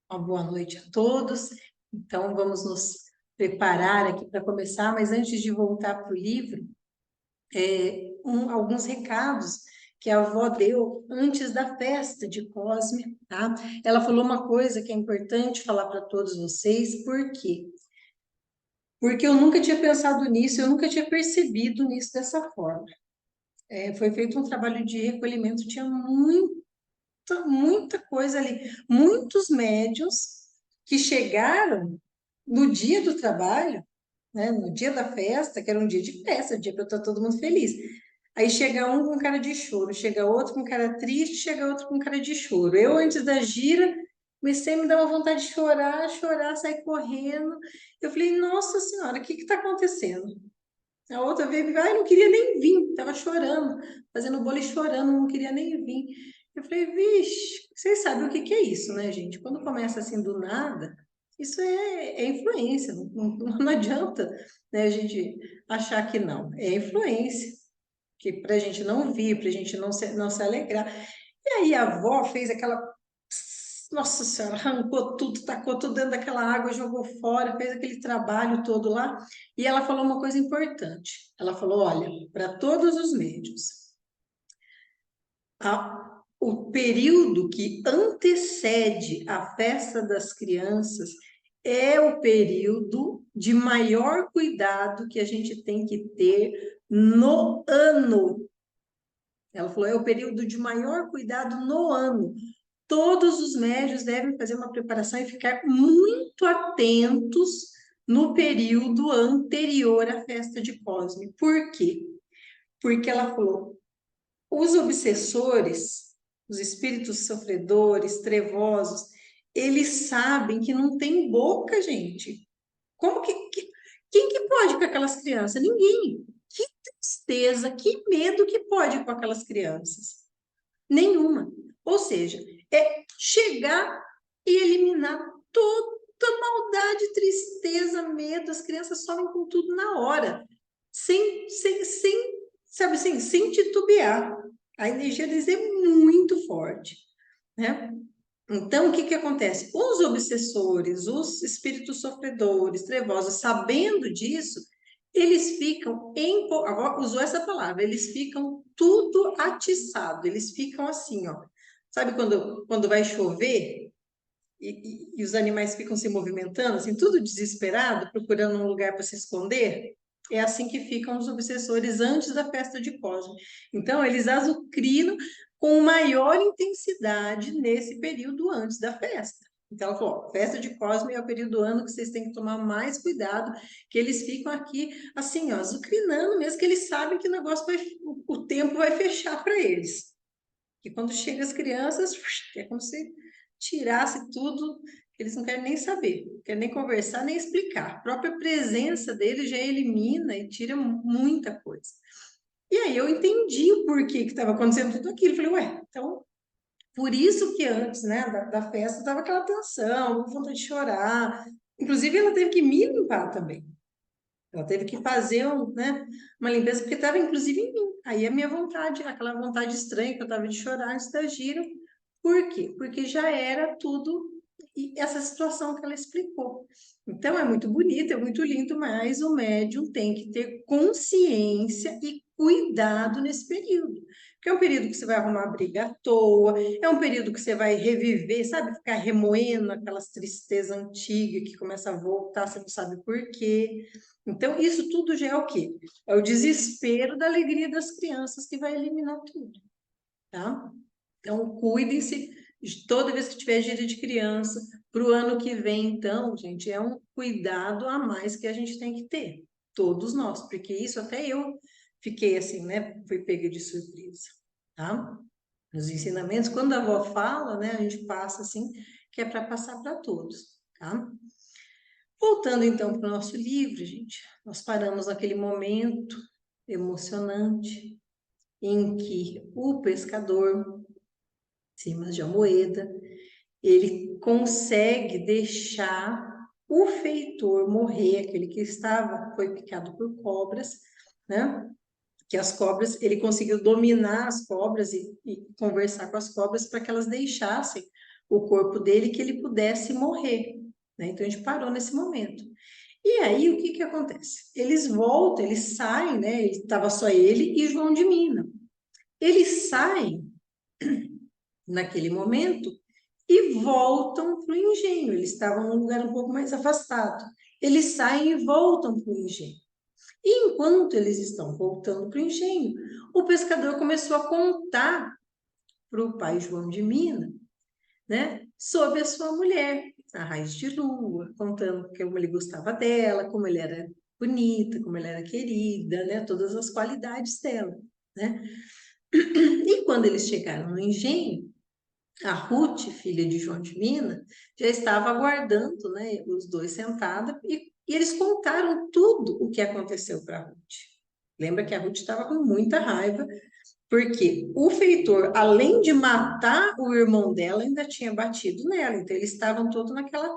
Uma boa noite a todos. Então, vamos nos preparar aqui para começar, mas antes de voltar para o livro, alguns recados que a avó deu antes da festa de Cosme, tá? Ela falou uma coisa que é importante falar para todos vocês, por quê? Porque eu nunca tinha pensado nisso, eu nunca tinha percebido nisso dessa forma. Foi feito um trabalho de recolhimento, tinha muita coisa ali, muitos médiuns que chegaram no dia do trabalho, né, no dia da festa, que era um dia de festa, um dia para estar todo mundo feliz. Aí chega um com cara de choro, chega outro com cara triste, chega outro com cara de choro. Eu, antes da gira, comecei a me dar uma vontade de chorar, chorar, sair correndo. Eu falei, nossa senhora, o que está acontecendo? A outra veio, ai, não queria nem vir, estava chorando, fazendo bolo e chorando, não queria nem vir. Eu falei, vixe, vocês sabem o que que é isso, né, gente? Quando começa assim do nada, isso é influência, não adianta, né, a gente achar que não. É influência, que para a gente não vir, para a gente não se alegrar. E aí a avó fez aquela. Nossa Senhora, arrancou tudo, tacou tudo dentro daquela água, jogou fora, fez aquele trabalho todo lá. E ela falou uma coisa importante. Ela falou: olha, para todos os médios, o período que antecede a festa das crianças é o período de maior cuidado que a gente tem que ter no ano. Ela falou: é o período de maior cuidado no ano. Todos os médios devem fazer uma preparação e ficar muito atentos no período anterior à festa de Cosme. Por quê? Porque ela falou, os obsessores, os espíritos sofredores, trevosos, eles sabem que não tem boca, gente. Como quem que pode com aquelas crianças? Ninguém. Que tristeza, que medo que pode com aquelas crianças? Nenhuma. Ou seja, é chegar e eliminar toda maldade, tristeza, medo. As crianças somem com tudo na hora, sabe assim, sem titubear. A energia deles é muito forte, né? Então, o que que acontece? Os obsessores, os espíritos sofredores, trevosos, sabendo disso, eles ficam, agora usou essa palavra, eles ficam tudo atiçado, eles ficam assim, ó. Sabe quando vai chover e os animais ficam se movimentando, assim, tudo desesperado, procurando um lugar para se esconder? É assim que ficam os obsessores antes da festa de Cosme. Então, eles azucrinam com maior intensidade nesse período antes da festa. Então, ela falou, ó, festa de Cosme é o período do ano que vocês têm que tomar mais cuidado, que eles ficam aqui, assim, ó, azucrinando mesmo, que eles sabem que o negócio o tempo vai fechar para eles. Que quando chega as crianças, é como se tirasse tudo, eles não querem nem saber, não querem nem conversar, nem explicar. A própria presença deles já elimina e tira muita coisa. E aí eu entendi o porquê que estava acontecendo tudo aquilo. Falei, ué, então, por isso que antes, né, da festa, estava aquela tensão, vontade de chorar. Inclusive, ela teve que me limpar também. Ela teve que fazer né, uma limpeza, porque estava inclusive em mim. Aí a minha vontade, aquela vontade estranha que eu estava de chorar antes da gira. Por quê? Porque já era tudo e essa situação que ela explicou. Então é muito bonito, é muito lindo, mas o médium tem que ter consciência e cuidado nesse período. Porque é um período que você vai arrumar briga à toa, é um período que você vai reviver, sabe? Ficar remoendo aquelas tristezas antigas que começa a voltar, você não sabe por quê. Então, isso tudo já é o quê? É o desespero da alegria das crianças que vai eliminar tudo, tá? Então, cuidem-se de toda vez que tiver gira de criança. Para o ano que vem, então, gente, é um cuidado a mais que a gente tem que ter. Todos nós, porque isso até eu fiquei assim, né? Fui pega de surpresa, tá? Os ensinamentos, quando a avó fala, né? A gente passa assim, que é para passar para todos, tá? Voltando então para o nosso livro, gente, nós paramos naquele momento emocionante em que o pescador, Simas de Almoeda, ele consegue deixar o feitor morrer, aquele que foi picado por cobras, né? Que as cobras, ele conseguiu dominar as cobras e conversar com as cobras para que elas deixassem o corpo dele, que ele pudesse morrer, né? Então a gente parou nesse momento. E aí o que que acontece? Eles voltam, eles saem, né? Estava só ele e João de Mina. Eles saem naquele momento e voltam para o engenho. Eles estavam num lugar um pouco mais afastado. Eles saem e voltam para o engenho. E enquanto eles estão voltando para o engenho, o pescador começou a contar para o pai João de Mina, né, sobre a sua mulher, a Raiz de Lua, contando como ele gostava dela, como ele era bonita, como ela era querida, né, todas as qualidades dela, né? E quando eles chegaram no engenho, a Ruth, filha de João de Mina, já estava aguardando, né, os dois sentados, e eles contaram tudo o que aconteceu para Ruth. Lembra que a Ruth estava com muita raiva, porque o feitor, além de matar o irmão dela, ainda tinha batido nela. Então, eles estavam todos naquela,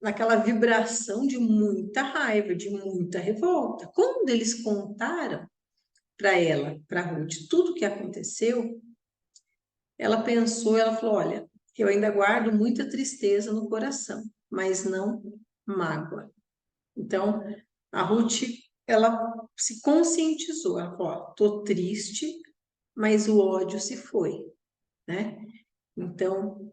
naquela vibração de muita raiva, de muita revolta. Quando eles contaram para ela, para Ruth, tudo o que aconteceu, ela pensou, ela falou: olha, eu ainda guardo muita tristeza no coração, mas não mágoa. Então, a Ruth, ela se conscientizou, ela falou: ó, tô triste, mas o ódio se foi, né? Então,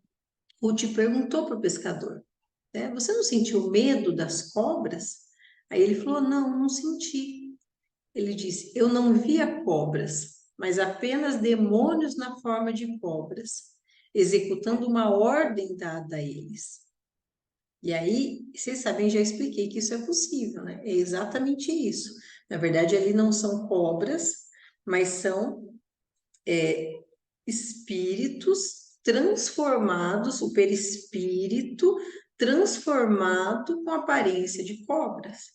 Ruth perguntou para o pescador, né? Você não sentiu medo das cobras? Aí ele falou: não, não senti. Ele disse: eu não via cobras, mas apenas demônios na forma de cobras, executando uma ordem dada a eles. E aí, vocês sabem, já expliquei que isso é possível, né? É exatamente isso. Na verdade, ali não são cobras, mas são espíritos transformados, o perispírito transformado com aparência de cobras,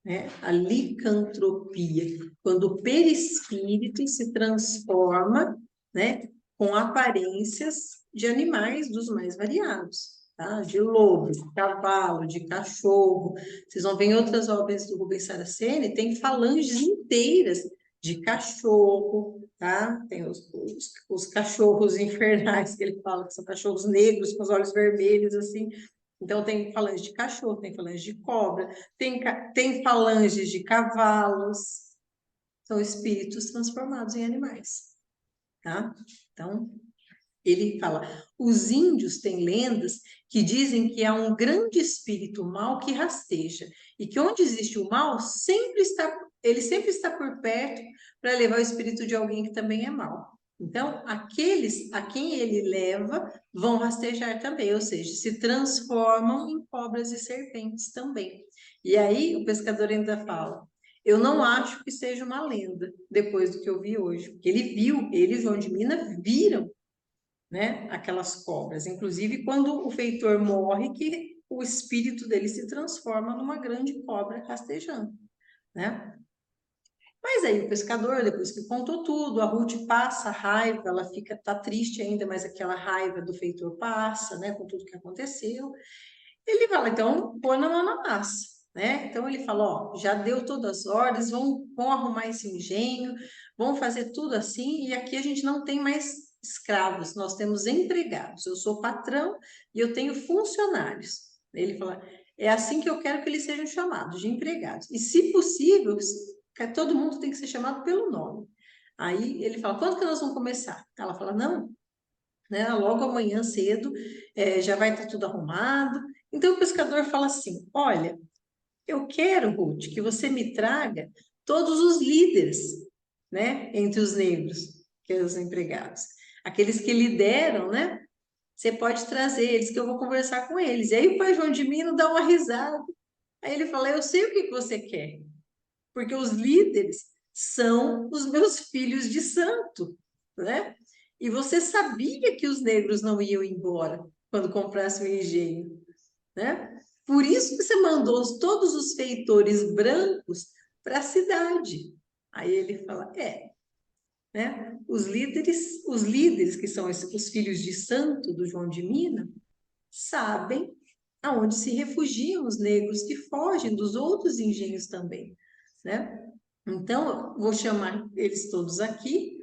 né? A licantropia, quando o perispírito se transforma, né, com aparências de animais dos mais variados, tá? De lobo, de cavalo, de cachorro. Vocês vão ver em outras obras do Rubens Saraceni, tem falanges inteiras de cachorro, tá? Tem os cachorros infernais que ele fala, que são cachorros negros com os olhos vermelhos, assim. Então, tem falange de cachorro, tem falange de cobra, tem falanges de cavalos, são espíritos transformados em animais, tá? Então, ele fala, os índios têm lendas que dizem que há um grande espírito mau que rasteja, e que onde existe o mal, ele sempre está por perto para levar o espírito de alguém que também é mau. Então, aqueles a quem ele leva vão rastejar também, ou seja, se transformam em cobras e serpentes também. E aí o pescador ainda fala: eu não acho que seja uma lenda, depois do que eu vi hoje. Porque ele e João de Mina viram, né, aquelas cobras. Inclusive, quando o feitor morre, que o espírito dele se transforma numa grande cobra rastejando, né? Mas aí o pescador, depois que contou tudo, a Ruth passa a raiva, ela tá triste ainda, mas aquela raiva do feitor passa, né, com tudo que aconteceu. Ele fala: então, põe na mão na massa, né? Então ele fala: ó, já deu todas as ordens, vão arrumar esse engenho, vão fazer tudo assim, e aqui a gente não tem mais escravos, nós temos empregados. Eu sou patrão e eu tenho funcionários. Ele fala: é assim que eu quero que eles sejam chamados, de empregados. E, se possível, todo mundo tem que ser chamado pelo nome. Aí ele fala: quando que nós vamos começar? Ela fala: não, né? Logo amanhã cedo, já vai estar tudo arrumado. Então o pescador fala assim: olha, eu quero, Ruth, que você me traga todos os líderes, né, entre os negros, que são os empregados, aqueles que lideram, né? Você pode trazer eles, que eu vou conversar com eles. E aí o pai João de Mino dá uma risada. Aí ele fala: eu sei o que você quer, porque os líderes são os meus filhos de santo, né? E você sabia que os negros não iam embora quando comprasse o engenho, né? Por isso que você mandou todos os feitores brancos para a cidade. Aí ele fala: né? Os líderes que são os filhos de santo do João de Mina, sabem aonde se refugiam os negros que fogem dos outros engenhos também, né? Então, vou chamar eles todos aqui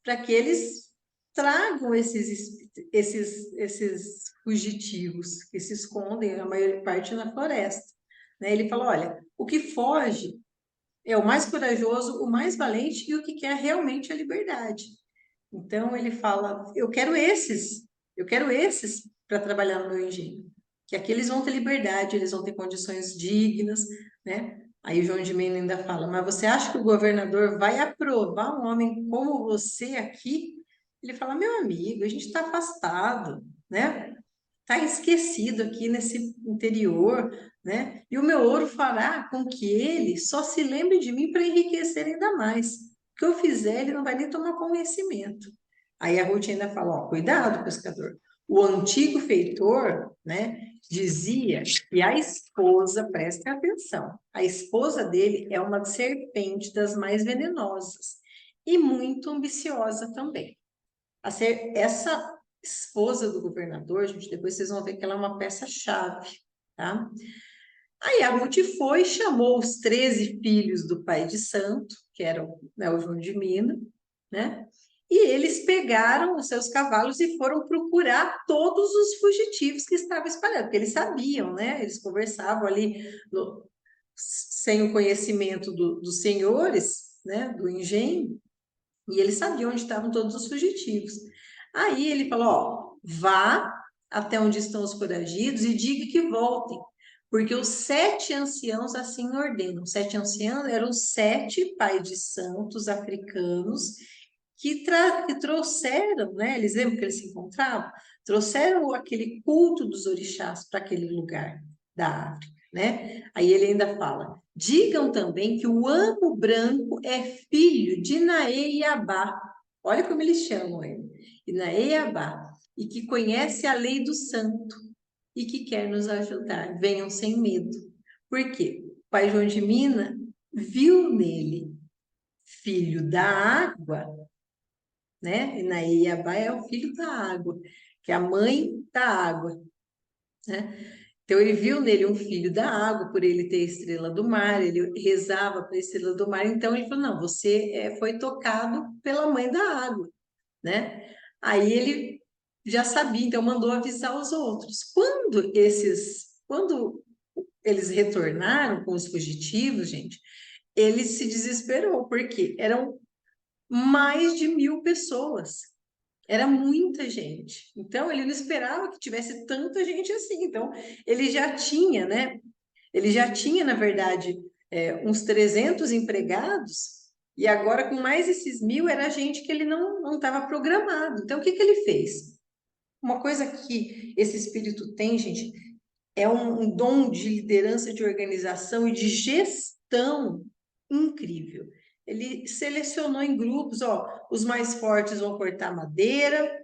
para que eles tragam esses fugitivos que se escondem, a maior parte na floresta. Né? Ele falou, olha, o que foge é o mais corajoso, o mais valente e o que quer realmente a liberdade. Então ele fala, eu quero esses para trabalhar no meu engenho, que aqui eles vão ter liberdade, eles vão ter condições dignas, né? Aí o João de Mena ainda fala, mas você acha que o governador vai aprovar um homem como você aqui? Ele fala, meu amigo, a gente está afastado, né? Está esquecido aqui nesse interior, né? E o meu ouro fará com que ele só se lembre de mim para enriquecer ainda mais. O que eu fizer, ele não vai nem tomar conhecimento. Aí a Ruth ainda fala, ó, cuidado, pescador. O antigo feitor, né, dizia que a esposa, preste atenção, a esposa dele é uma serpente das mais venenosas e muito ambiciosa também. Essa esposa do governador, gente, depois vocês vão ver que ela é uma peça-chave, tá? Aí a Ruth foi, chamou os 13 filhos do pai de santo, que eram, né, o João de Mina, né? E eles pegaram os seus cavalos e foram procurar todos os fugitivos que estavam espalhados, porque eles sabiam, né? Eles conversavam ali sem o conhecimento dos senhores, né? Do engenho, e ele sabia onde estavam todos os fugitivos. Aí ele falou, ó, vá até onde estão os foragidos e diga que voltem, porque os 7 anciãos assim ordenam. 7 anciãos eram 7 pais de santos africanos que trouxeram, né? Eles lembram que eles se encontravam? Trouxeram aquele culto dos orixás para aquele lugar da África, né? Aí ele ainda fala, digam também que o amo branco é filho de Inaê e Abá. Olha como eles chamam ele. Inaê e Abá. E que conhece a lei do santo e que quer nos ajudar. Venham sem medo. Por quê? O pai João de Mina viu nele filho da água, né? Inaê e Abá é o filho da água, que é a mãe da água, né? Então, ele viu nele um filho da água, por ele ter a estrela do mar, ele rezava para a estrela do mar, então ele falou, não, você foi tocado pela mãe da água, né? Aí ele já sabia, então mandou avisar os outros. Quando eles retornaram com os fugitivos, gente, ele se desesperou, porque eram mais de 1.000 pessoas. Era muita gente. Então, ele não esperava que tivesse tanta gente assim. Então, ele já tinha, né? Ele já tinha, na verdade, uns 300 empregados, e agora, com mais esses 1.000, era gente que ele não estava programado. Então, o que que ele fez? Uma coisa que esse espírito tem, gente, é um dom de liderança, de organização e de gestão incrível. Ele selecionou em grupos, ó, os mais fortes vão cortar madeira,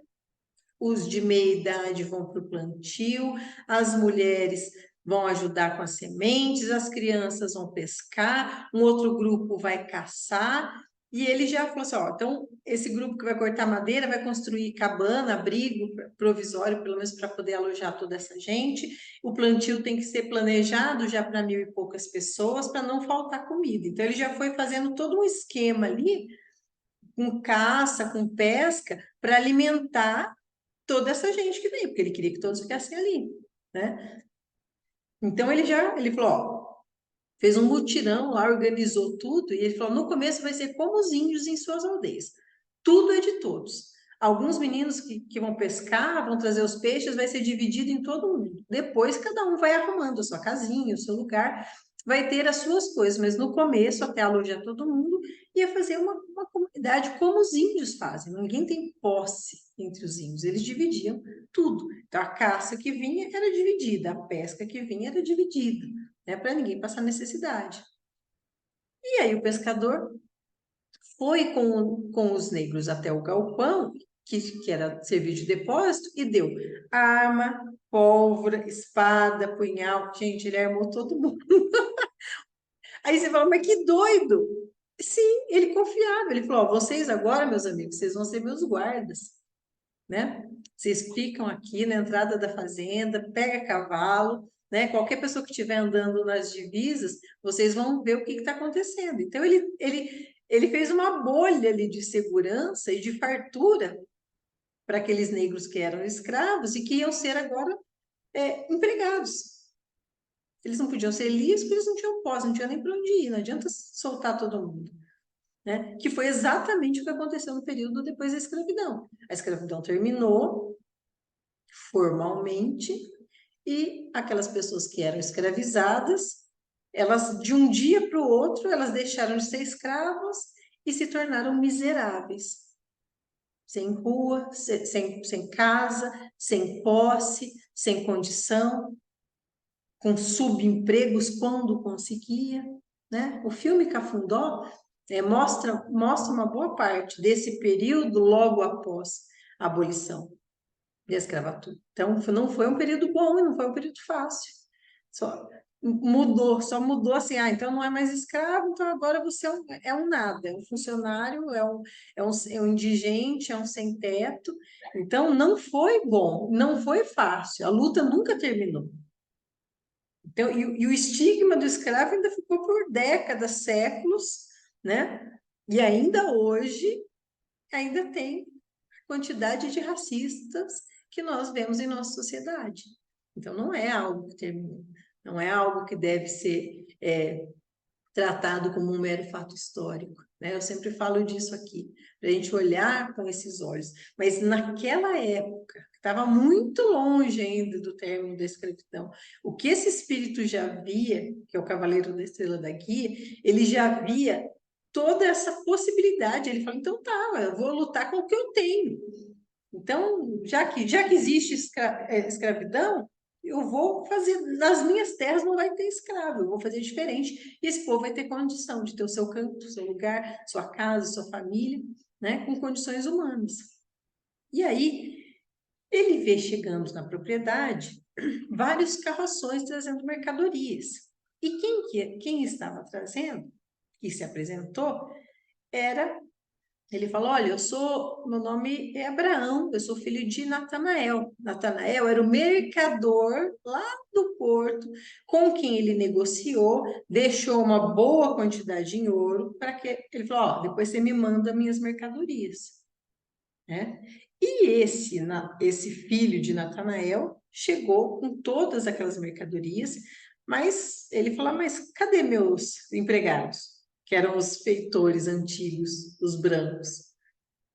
os de meia idade vão para o plantio, as mulheres vão ajudar com as sementes, as crianças vão pescar, um outro grupo vai caçar, e ele já falou assim, ó, então esse grupo que vai cortar madeira vai construir cabana, abrigo provisório, pelo menos para poder alojar toda essa gente, o plantio tem que ser planejado já para 1.000 e poucas pessoas, para não faltar comida. Então ele já foi fazendo todo um esquema ali, com caça, com pesca, para alimentar toda essa gente que veio, porque ele queria que todos ficassem ali, né? Então ele falou, ó, fez um mutirão lá, organizou tudo, e ele falou, no começo vai ser como os índios em suas aldeias, tudo é de todos. Alguns meninos que vão pescar, vão trazer os peixes, vai ser dividido em todo mundo. Depois cada um vai arrumando a sua casinha, o seu lugar, vai ter as suas coisas, mas no começo, até alojar todo mundo, ia fazer uma comunidade como os índios fazem. Ninguém tem posse entre os índios, eles dividiam tudo. Então a caça que vinha era dividida, a pesca que vinha era dividida, né, para ninguém passar necessidade. E aí o pescador foi com os negros até o galpão, que era servir de depósito, e deu arma, pólvora, espada, punhal. Gente, ele armou todo mundo. Aí você fala, mas que doido! Sim, ele confiava. Ele falou, ó, vocês agora, meus amigos, vocês vão ser meus guardas, né? Vocês ficam aqui na entrada da fazenda, pega cavalo, né? Qualquer pessoa que estiver andando nas divisas, vocês vão ver o que está acontecendo. Então, ele fez uma bolha ali de segurança e de fartura para aqueles negros que eram escravos e que iam ser agora empregados. Eles não podiam ser livres porque eles não tinham posse, não tinha nem para onde ir, não adianta soltar todo mundo. Né? Que foi exatamente o que aconteceu no período depois da escravidão. A escravidão terminou formalmente e aquelas pessoas que eram escravizadas, elas de um dia para o outro, elas deixaram de ser escravas e se tornaram miseráveis. Sem rua, sem casa, sem posse, sem condição, com subempregos quando conseguia, né? O filme Cafundó mostra uma boa parte desse período logo após a abolição da escravatura. Então, não foi um período bom e não foi um período fácil. Só mudou assim, então não é mais escravo, então agora você é um nada, é um funcionário, é um indigente, é um sem-teto. Então, não foi bom, não foi fácil, a luta nunca terminou. Então, e o estigma do escravo ainda ficou por décadas, séculos, né? E ainda hoje, ainda tem quantidade de racistas que nós vemos em nossa sociedade. Então, não é algo que termina, não é algo que deve ser tratado como um mero fato histórico, né? Eu sempre falo disso aqui, para a gente olhar com esses olhos. Mas naquela época, estava muito longe ainda do término da escravidão. O que esse espírito já via, que é o Cavaleiro da Estrela da Guia, ele já via toda essa possibilidade. Ele falou, então tá, eu vou lutar com o que eu tenho. Então, já que existe escravidão, eu vou fazer, nas minhas terras não vai ter escravo, eu vou fazer diferente. E esse povo vai ter condição de ter o seu canto, seu lugar, sua casa, sua família, né, com condições humanas. E aí, ele vê chegando na propriedade vários carroções trazendo mercadorias. E quem estava trazendo, que se apresentou, era... Ele falou, olha, meu nome é Abraão, eu sou filho de Natanael. Natanael era o mercador lá do porto, com quem ele negociou, deixou uma boa quantidade em ouro, para que ele falou, depois você me manda minhas mercadorias. Né? E esse filho de Natanael chegou com todas aquelas mercadorias, mas ele falou, mas cadê meus empregados? Que eram os feitores antigos, os brancos.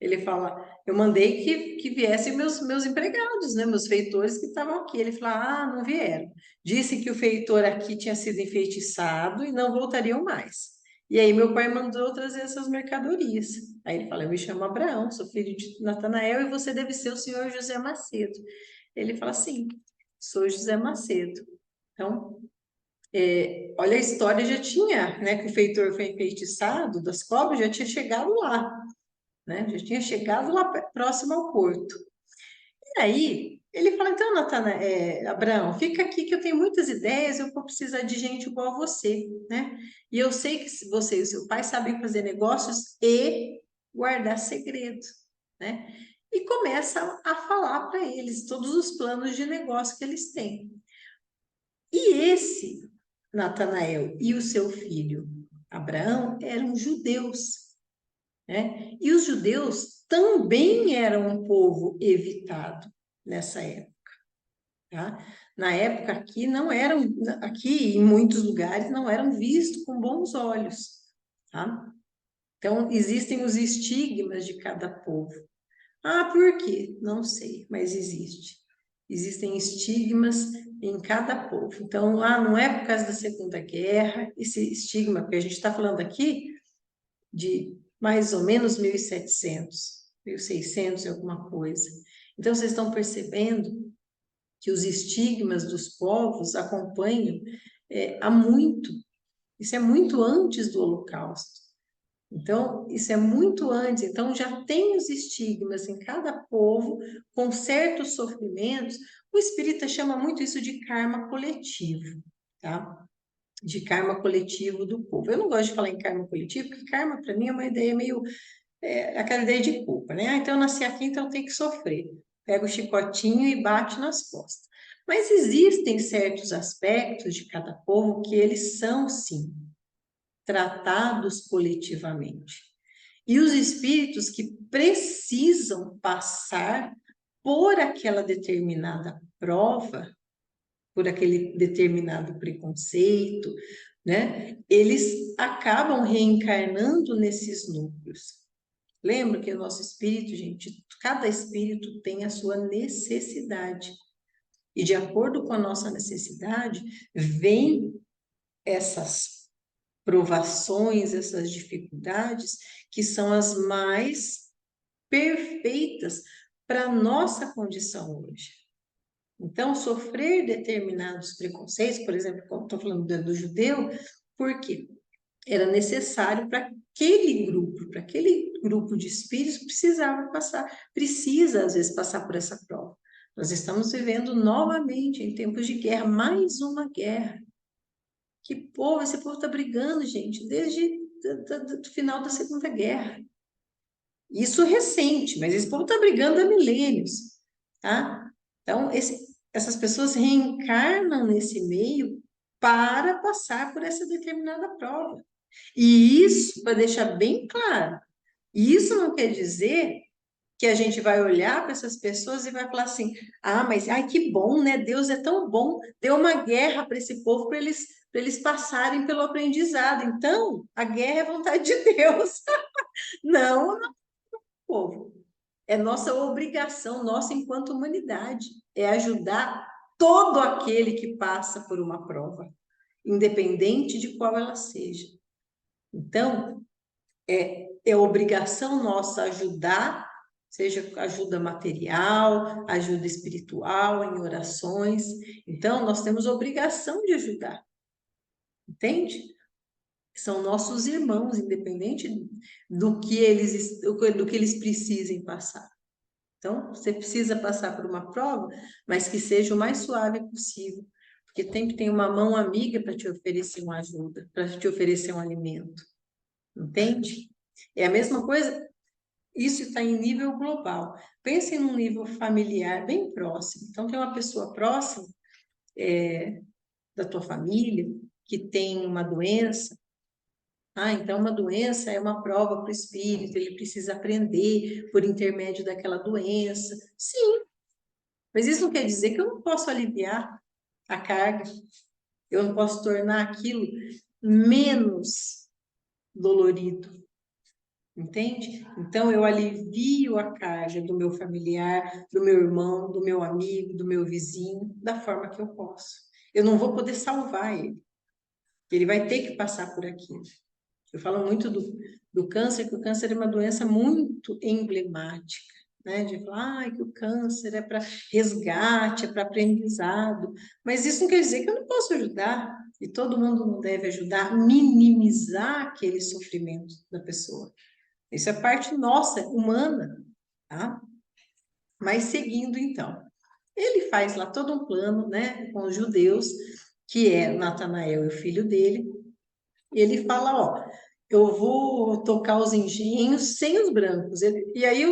Ele fala, eu mandei que viessem meus empregados, né, meus feitores que estavam aqui. Ele fala, não vieram. Disse que o feitor aqui tinha sido enfeitiçado e não voltariam mais. E aí meu pai mandou trazer essas mercadorias. Aí ele fala, eu me chamo Abraão, sou filho de Natanael e você deve ser o senhor José Macedo. Ele fala, sim, sou José Macedo. Então, olha, a história já tinha, né, que o feitor foi enfeitiçado das cobras, já tinha chegado lá, né, já tinha chegado lá próximo ao porto. E aí, ele fala, então, Abraão, fica aqui que eu tenho muitas ideias, eu vou precisar de gente igual a você, né? E eu sei que você e o seu pai sabem fazer negócios e guardar segredos, né? E começa a falar para eles todos os planos de negócio que eles têm. E esse Natanael e o seu filho Abraão eram judeus, né? E os judeus também eram um povo evitado nessa época, tá? Na época aqui em muitos lugares não eram vistos com bons olhos, tá? Então existem os estigmas de cada povo. Por quê? Não sei, mas existe. Existem estigmas em cada povo. Então, não é por causa da Segunda Guerra, esse estigma, porque a gente está falando aqui de mais ou menos 1700, 1600 e alguma coisa. Então, vocês estão percebendo que os estigmas dos povos acompanham há muito. Isso é muito antes do Holocausto. Então, isso é muito antes. Então, já tem os estigmas em cada povo, com certos sofrimentos. O espírita chama muito isso de karma coletivo, tá? De karma coletivo do povo. Eu não gosto de falar em karma coletivo, porque karma, para mim, é uma ideia meio... aquela ideia de culpa, né? Então, eu nasci aqui, então eu tenho que sofrer. Pega o chicotinho e bate nas costas. Mas existem certos aspectos de cada povo que eles são, sim, tratados coletivamente. E os espíritos que precisam passar por aquela determinada prova, por aquele determinado preconceito, né? Eles acabam reencarnando nesses núcleos. Lembra que o nosso espírito, gente, cada espírito tem a sua necessidade. E de acordo com a nossa necessidade, vem essas provações, essas dificuldades, que são as mais perfeitas para a nossa condição hoje. Então, sofrer determinados preconceitos, por exemplo, como estou falando do judeu, por quê? Era necessário para aquele grupo de espíritos precisa às vezes passar por essa prova. Nós estamos vivendo novamente em tempos de guerra, mais uma guerra. Que povo, esse povo está brigando, gente, desde o final da Segunda Guerra. Isso recente, mas esse povo está brigando há milênios, tá? Então, essas pessoas reencarnam nesse meio para passar por essa determinada prova. E isso, para deixar bem claro, isso não quer dizer que a gente vai olhar para essas pessoas e vai falar assim: ah, mas ai, que bom, né? Deus é tão bom, deu uma guerra para esse povo para eles passarem pelo aprendizado. Então, a guerra é vontade de Deus. Não, não, povo. É nossa obrigação, nossa enquanto humanidade, é ajudar todo aquele que passa por uma prova, independente de qual ela seja. Então, é obrigação nossa ajudar, seja ajuda material, ajuda espiritual, em orações. Então, nós temos obrigação de ajudar, entende? São nossos irmãos, independente do que eles precisem passar. Então, você precisa passar por uma prova, mas que seja o mais suave possível, porque sempre tem uma mão amiga para te oferecer uma ajuda, para te oferecer um alimento, entende? É a mesma coisa, isso está em nível global. Pense num nível familiar bem próximo. Então, tem uma pessoa próxima da tua família que tem uma doença. Ah, então uma doença é uma prova para o espírito, ele precisa aprender por intermédio daquela doença. Sim, mas isso não quer dizer que eu não posso aliviar a carga, eu não posso tornar aquilo menos dolorido, entende? Então eu alivio a carga do meu familiar, do meu irmão, do meu amigo, do meu vizinho, da forma que eu posso. Eu não vou poder salvar ele vai ter que passar por aquilo. Eu falo muito do câncer, que o câncer é uma doença muito emblemática, né? De falar que o câncer é para resgate, é para aprendizado, mas isso não quer dizer que eu não posso ajudar, e todo mundo não deve ajudar, minimizar aquele sofrimento da pessoa. Isso é parte nossa, humana, tá? Mas seguindo então, ele faz lá todo um plano, né, com os judeus, que é Natanael e o filho dele, e ele fala, ó, eu vou tocar os engenhos sem os brancos. E aí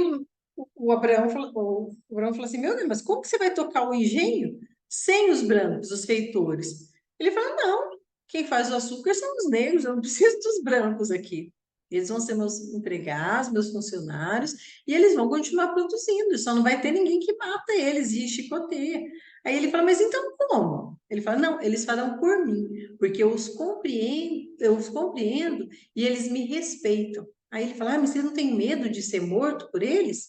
o Abraão falou assim, meu Deus, mas como que você vai tocar o engenho sem os brancos, os feitores? Ele fala, não, quem faz o açúcar são os negros, eu não preciso dos brancos aqui. Eles vão ser meus empregados, meus funcionários, e eles vão continuar produzindo, só não vai ter ninguém que mata eles e chicoteia. Aí ele fala, mas então como? Ele fala, não, eles farão por mim, porque eu os compreendo e eles me respeitam. Aí ele fala, ah, mas você não tem medo de ser morto por eles?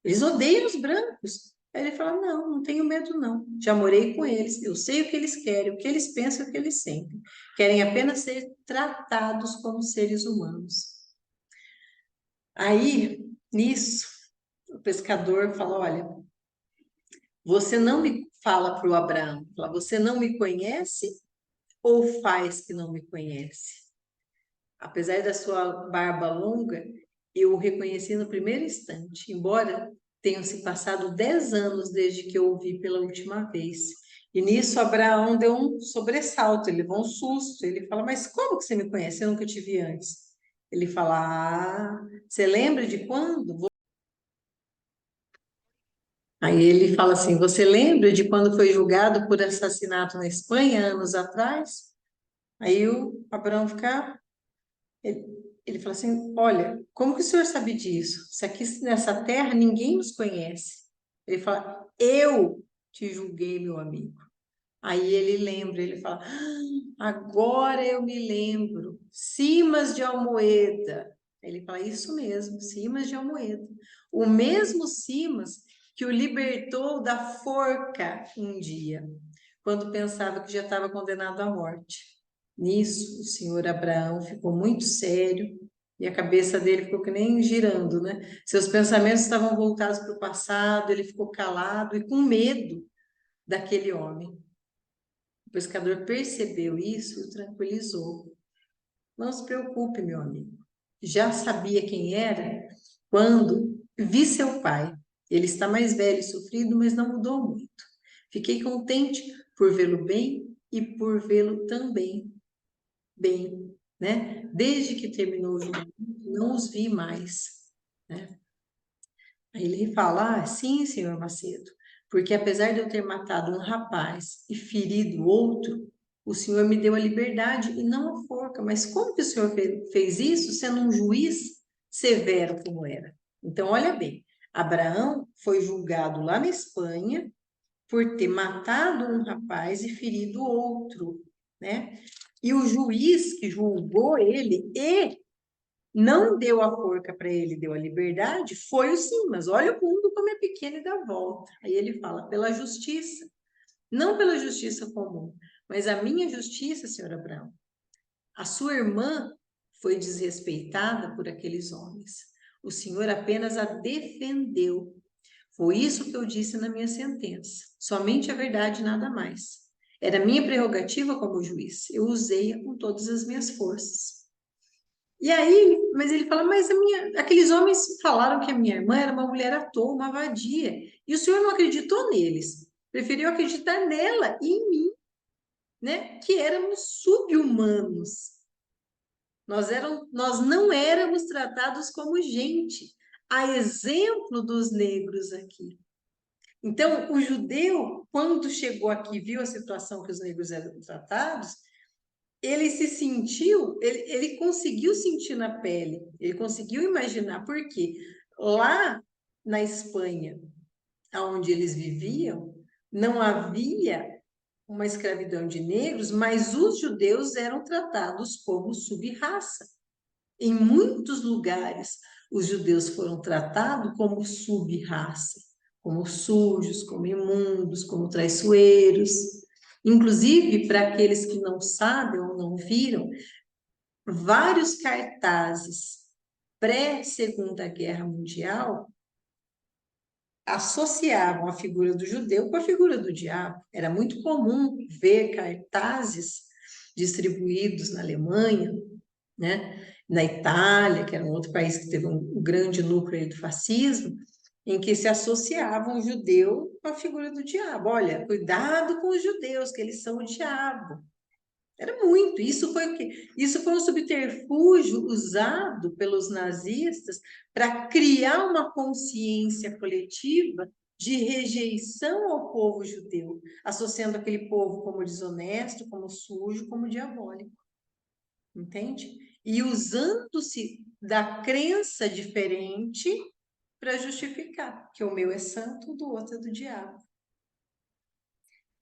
Eles odeiam os brancos. Aí ele fala, não, não tenho medo não. Já morei com eles, eu sei o que eles querem, o que eles pensam, o que eles sentem. Querem apenas ser tratados como seres humanos. Aí, nisso, o pescador fala, olha, você não me fala para o Abraão, fala, você não me conhece ou faz que não me conhece? Apesar da sua barba longa, eu o reconheci no primeiro instante, embora tenham se passado 10 anos desde que eu o vi pela última vez. E nisso Abraão deu um sobressalto, ele levou um susto. Ele fala, mas como que você me conhece? Eu nunca te vi antes. Ele fala, ah, você lembra de quando? Aí ele fala assim, você lembra de quando foi julgado por assassinato na Espanha, anos atrás? Aí o Abraão fica Ele, ele fala assim: olha, como que o senhor sabe disso? Se aqui nessa terra ninguém nos conhece. Ele fala, eu te julguei, meu amigo. Aí ele lembra, ele fala, agora eu me lembro, Simas de Almoeda. Ele fala, isso mesmo, Simas de Almoeda. O mesmo Simas que o libertou da forca um dia, quando pensava que já estava condenado à morte. Nisso, o senhor Abraão ficou muito sério e a cabeça dele ficou que nem girando, né? Seus pensamentos estavam voltados para o passado, ele ficou calado e com medo daquele homem. O pescador percebeu isso e o tranquilizou. Não se preocupe, meu amigo. Já sabia quem era quando vi seu pai. Ele está mais velho e sofrido, mas não mudou muito. Fiquei contente por vê-lo bem e por vê-lo também bem, né? Desde que terminou o julgamento, não os vi mais, né? Aí ele fala, sim, senhor Macedo, porque apesar de eu ter matado um rapaz e ferido outro, o senhor me deu a liberdade e não a forca. Mas como que o senhor fez isso sendo um juiz severo como era? Então, olha bem, Abraão foi julgado lá na Espanha por ter matado um rapaz e ferido outro, né? E o juiz que julgou ele e não deu a forca para ele, deu a liberdade, foi o Simas. Olha o mundo como é pequeno e dá volta. Aí ele fala, pela justiça, não pela justiça comum, mas a minha justiça, senhor Abraão. A sua irmã foi desrespeitada por aqueles homens. O senhor apenas a defendeu. Foi isso que eu disse na minha sentença. Somente a verdade, nada mais. Era minha prerrogativa como juiz. Eu usei-a com todas as minhas forças. E aí, mas ele fala, mas aqueles homens falaram que a minha irmã era uma mulher à toa, uma vadia. E o senhor não acreditou neles. Preferiu acreditar nela e em mim, né? Que éramos sub-humanos. Nós não éramos tratados como gente, a exemplo dos negros aqui. Então, o judeu, quando chegou aqui, viu a situação que os negros eram tratados, ele se sentiu, ele conseguiu sentir na pele, ele conseguiu imaginar, porque lá na Espanha, onde eles viviam, não havia uma escravidão de negros, mas os judeus eram tratados como sub-raça. Em muitos lugares, os judeus foram tratados como sub-raça, como sujos, como imundos, como traiçoeiros. Inclusive, para aqueles que não sabem ou não viram, vários cartazes pré-Segunda Guerra Mundial associavam a figura do judeu com a figura do diabo. Era muito comum ver cartazes distribuídos na Alemanha, né? Na Itália, que era um outro país que teve um grande núcleo do fascismo, em que se associavam o judeu com a figura do diabo. Olha, cuidado com os judeus, que eles são o diabo. Era muito. Isso foi um subterfúgio usado pelos nazistas para criar uma consciência coletiva de rejeição ao povo judeu, associando aquele povo como desonesto, como sujo, como diabólico. Entende? E usando-se da crença diferente para justificar que o meu é santo, o do outro é do diabo.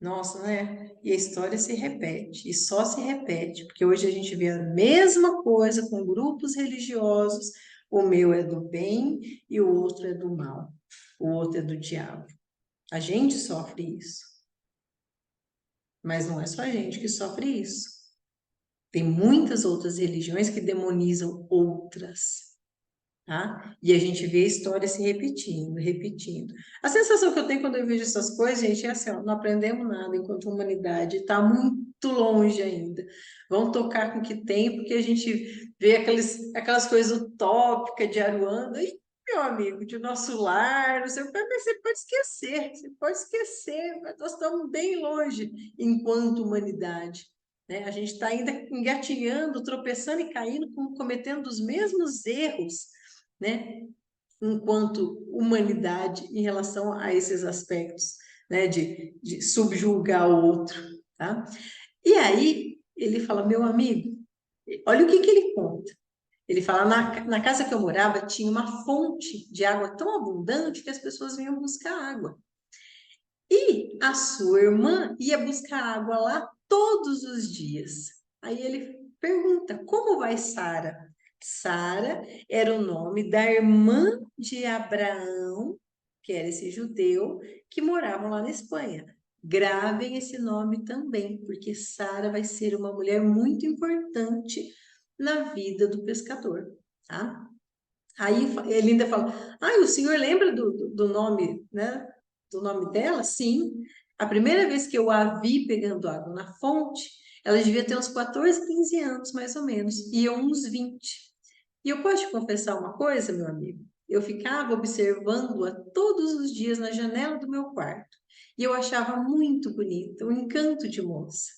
Nossa, né? E a história se repete, e só se repete, porque hoje a gente vê a mesma coisa com grupos religiosos, o meu é do bem e o outro é do mal, o outro é do diabo. A gente sofre isso, mas não é só a gente que sofre isso. Tem muitas outras religiões que demonizam outras. Tá? E a gente vê a história se repetindo, repetindo. A sensação que eu tenho quando eu vejo essas coisas, gente, é assim, ó, não aprendemos nada enquanto humanidade, está muito longe ainda. Vamos tocar com o que tem, porque a gente vê aquelas coisas utópicas de Aruanda, e, meu amigo, de nosso lar, não sei o que, mas você pode esquecer, mas nós estamos bem longe enquanto humanidade. Né? A gente está ainda engatinhando, tropeçando e caindo, cometendo os mesmos erros, né, enquanto humanidade em relação a esses aspectos, né, de subjugar o outro, tá? E aí ele fala, meu amigo, olha o que ele conta. Ele fala, na casa que eu morava tinha uma fonte de água tão abundante que as pessoas vinham buscar água. E a sua irmã ia buscar água lá todos os dias. Aí ele pergunta, como vai Sara? Sara era o nome da irmã de Abraão, que era esse judeu, que morava lá na Espanha. Gravem esse nome também, porque Sara vai ser uma mulher muito importante na vida do pescador, tá? Aí ele ainda fala, o senhor lembra do nome, né? Do nome dela? Sim. A primeira vez que eu a vi pegando água na fonte, ela devia ter uns 14, 15 anos, mais ou menos, e eu uns 20. E eu posso te confessar uma coisa, meu amigo? Eu ficava observando-a todos os dias na janela do meu quarto. E eu achava muito bonita, um encanto de moça.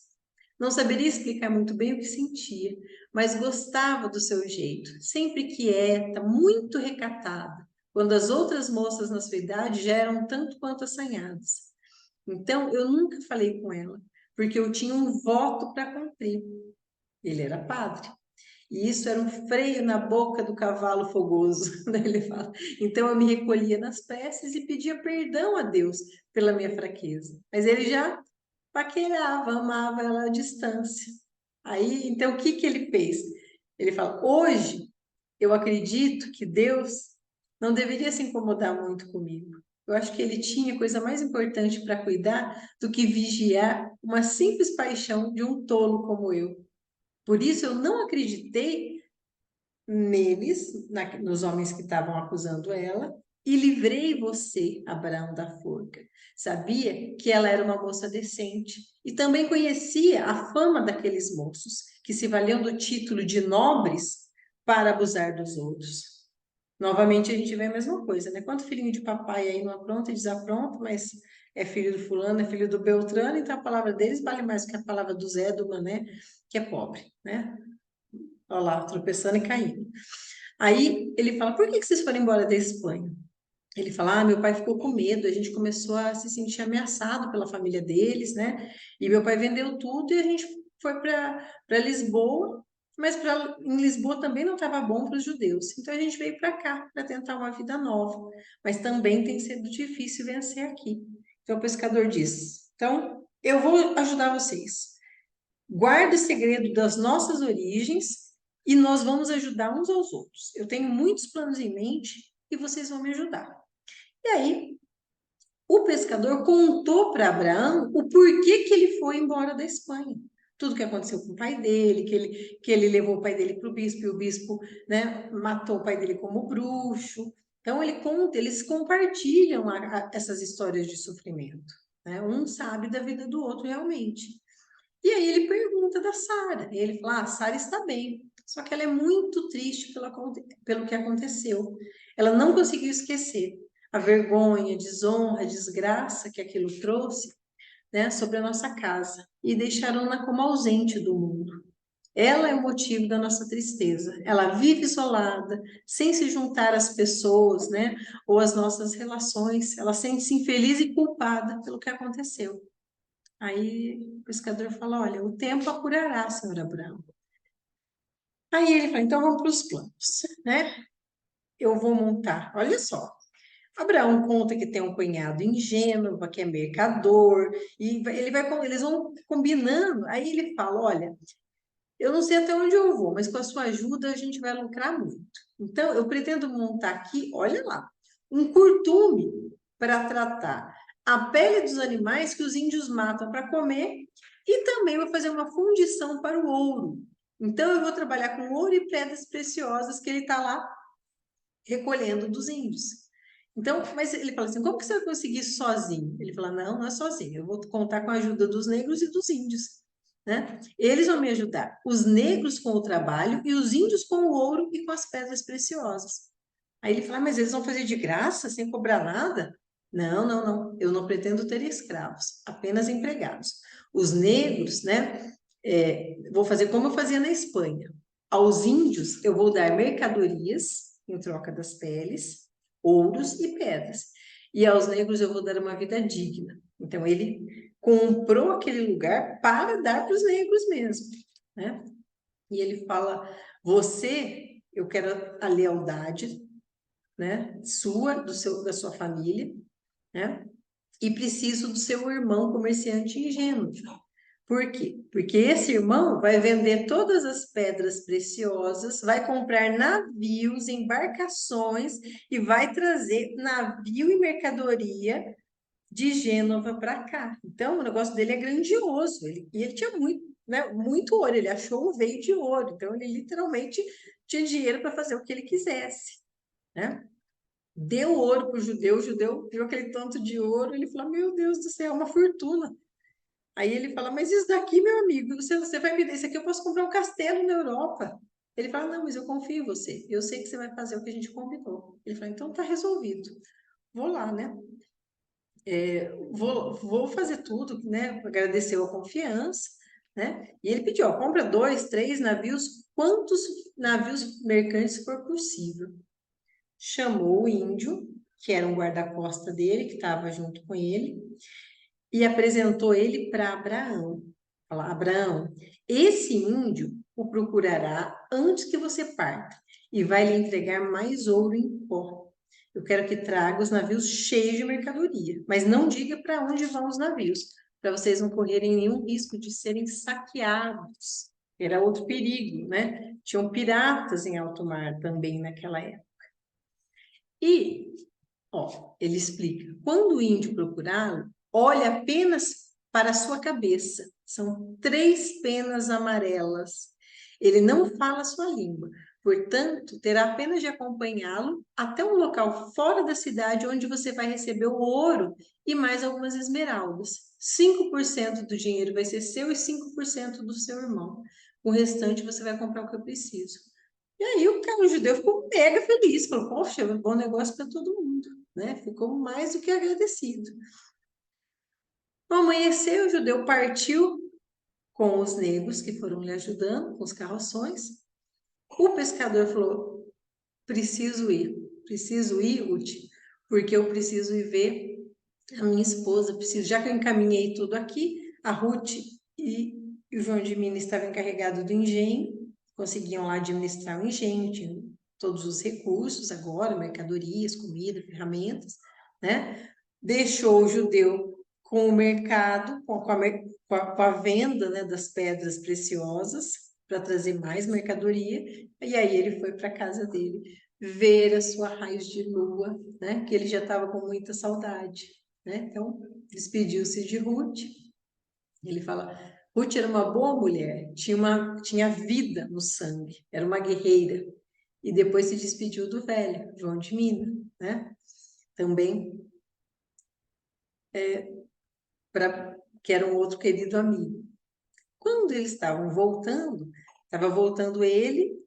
Não saberia explicar muito bem o que sentia, mas gostava do seu jeito, sempre quieta, muito recatada, quando as outras moças na sua idade já eram tanto quanto assanhadas. Então, eu nunca falei com ela, porque eu tinha um voto para cumprir. Ele era padre. E isso era um freio na boca do cavalo fogoso, né, ele fala. Então eu me recolhia nas preces e pedia perdão a Deus pela minha fraqueza. Mas ele já paquerava, amava ela à distância. Aí, então o que que ele fez? Ele fala: "Hoje eu acredito que Deus não deveria se incomodar muito comigo. Eu acho que ele tinha coisa mais importante para cuidar do que vigiar uma simples paixão de um tolo como eu. Por isso eu não acreditei neles, nos homens que estavam acusando ela, e livrei você, Abraão, da forca. Sabia que ela era uma moça decente e também conhecia a fama daqueles moços que se valiam do título de nobres para abusar dos outros. Novamente a gente vê a mesma coisa, né? Quanto filhinho de papai aí não apronta e desapronta, mas é filho do fulano, é filho do Beltrano, então a palavra deles vale mais que a palavra do Zé, do Mané, que é pobre, né? Olha lá, tropeçando e caindo. Aí ele fala, por que vocês foram embora da Espanha? Ele fala, meu pai ficou com medo, a gente começou a se sentir ameaçado pela família deles, né? E meu pai vendeu tudo e a gente foi para Lisboa, mas em Lisboa também não estava bom para os judeus. Então a gente veio para cá para tentar uma vida nova, mas também tem sido difícil vencer aqui. Então o pescador diz, então eu vou ajudar vocês. Guarde o segredo das nossas origens e nós vamos ajudar uns aos outros. Eu tenho muitos planos em mente e vocês vão me ajudar. E aí, o pescador contou para Abraão o porquê que ele foi embora da Espanha. Tudo que aconteceu com o pai dele, que ele levou o pai dele para o bispo, e o bispo, né, matou o pai dele como bruxo. Então, ele conta, eles compartilham essas histórias de sofrimento. Né? Um sabe da vida do outro realmente. E aí ele pergunta da Sara. Ele fala: Sara está bem, só que ela é muito triste pelo que aconteceu. Ela não conseguiu esquecer a vergonha, a desonra, a desgraça que aquilo trouxe, né, sobre a nossa casa e deixaram-na como ausente do mundo. Ela é o motivo da nossa tristeza. Ela vive isolada, sem se juntar às pessoas, né, ou às nossas relações. Ela sente-se infeliz e culpada pelo que aconteceu. Aí o pescador fala: olha, o tempo apurará, senhora Abraão. Aí ele fala: então vamos para os planos, né? Eu vou montar, olha só. Abraão conta que tem um cunhado em Gênova, que é mercador, e eles vão combinando. Aí ele fala: olha, eu não sei até onde eu vou, mas com a sua ajuda a gente vai lucrar muito. Então, eu pretendo montar aqui, olha lá, um curtume para tratar a pele dos animais que os índios matam para comer e também vou fazer uma fundição para o ouro. Então, eu vou trabalhar com ouro e pedras preciosas que ele está lá recolhendo dos índios. Então, mas ele fala assim, como que você vai conseguir isso sozinho? Ele fala, não, não é sozinho, eu vou contar com a ajuda dos negros e dos índios, né? Eles vão me ajudar, os negros com o trabalho e os índios com o ouro e com as pedras preciosas. Aí ele fala, mas eles vão fazer de graça, sem cobrar nada? Não, não, não, eu não pretendo ter escravos, apenas empregados. Os negros, né, vou fazer como eu fazia na Espanha. Aos índios eu vou dar mercadorias em troca das peles, ouros e pedras. E aos negros eu vou dar uma vida digna. Então ele comprou aquele lugar para dar para os negros mesmo, né? E ele fala: você eu quero a lealdade, né, da sua família, né, e preciso do seu irmão comerciante ingênuo. Por quê? Porque esse irmão vai vender todas as pedras preciosas, vai comprar navios, embarcações e vai trazer navio e mercadoria de Gênova para cá. Então, o negócio dele é grandioso. E ele tinha muito, né, muito ouro. Ele achou um veio de ouro. Então, ele literalmente tinha dinheiro para fazer o que ele quisesse, né? Deu ouro para o judeu viu aquele tanto de ouro, ele falou: Meu Deus do céu, é uma fortuna. Aí ele fala: Mas isso daqui, meu amigo, você vai me dar isso aqui, eu posso comprar um castelo na Europa. Ele fala: Não, mas eu confio em você, eu sei que você vai fazer o que a gente combinou. Ele fala: Então tá resolvido, vou lá, né? Vou fazer tudo, né? Agradeceu a confiança, né? E ele pediu: ó, compra 2, 3 navios, quantos navios mercantes for possível. Chamou o índio, que era um guarda-costa dele, que estava junto com ele, e apresentou ele para Abraão. Fala: Abraão, esse índio o procurará antes que você parta e vai lhe entregar mais ouro em pó. Eu quero que traga os navios cheios de mercadoria, mas não diga para onde vão os navios, para vocês não correrem nenhum risco de serem saqueados. Era outro perigo, né? Tinham piratas em alto mar também naquela época. E, ó, ele explica: quando o índio procurá-lo, olhe apenas para a sua cabeça. São 3 penas amarelas. Ele não fala a sua língua. Portanto, terá apenas de acompanhá-lo até um local fora da cidade onde você vai receber o ouro e mais algumas esmeraldas. 5% do dinheiro vai ser seu e 5% do seu irmão. O restante você vai comprar o que eu preciso. E aí o judeu ficou mega feliz, falou: Poxa, é um bom negócio para todo mundo, né? Ficou mais do que agradecido. Ao amanhecer, o judeu partiu com os negros que foram lhe ajudando, com os carroções. O pescador falou: preciso ir, Ruth, porque eu preciso ir ver a minha esposa, preciso, já que eu encaminhei tudo aqui, a Ruth e o João de Minas estavam encarregados do engenho, conseguiam lá administrar o engenho, tinham todos os recursos agora, mercadorias, comida, ferramentas, né? Deixou o judeu com o mercado, com a venda, né, das pedras preciosas, para trazer mais mercadoria, e aí ele foi para a casa dele ver a sua raiz de lua, né, que ele já estava com muita saudade, né? Então, despediu-se de Ruth. Ele fala: Ruth era uma boa mulher, tinha vida no sangue, era uma guerreira. E depois se despediu do velho, João de Minas, né? Também, que era um outro querido amigo. Quando eles estavam voltando, estava voltando ele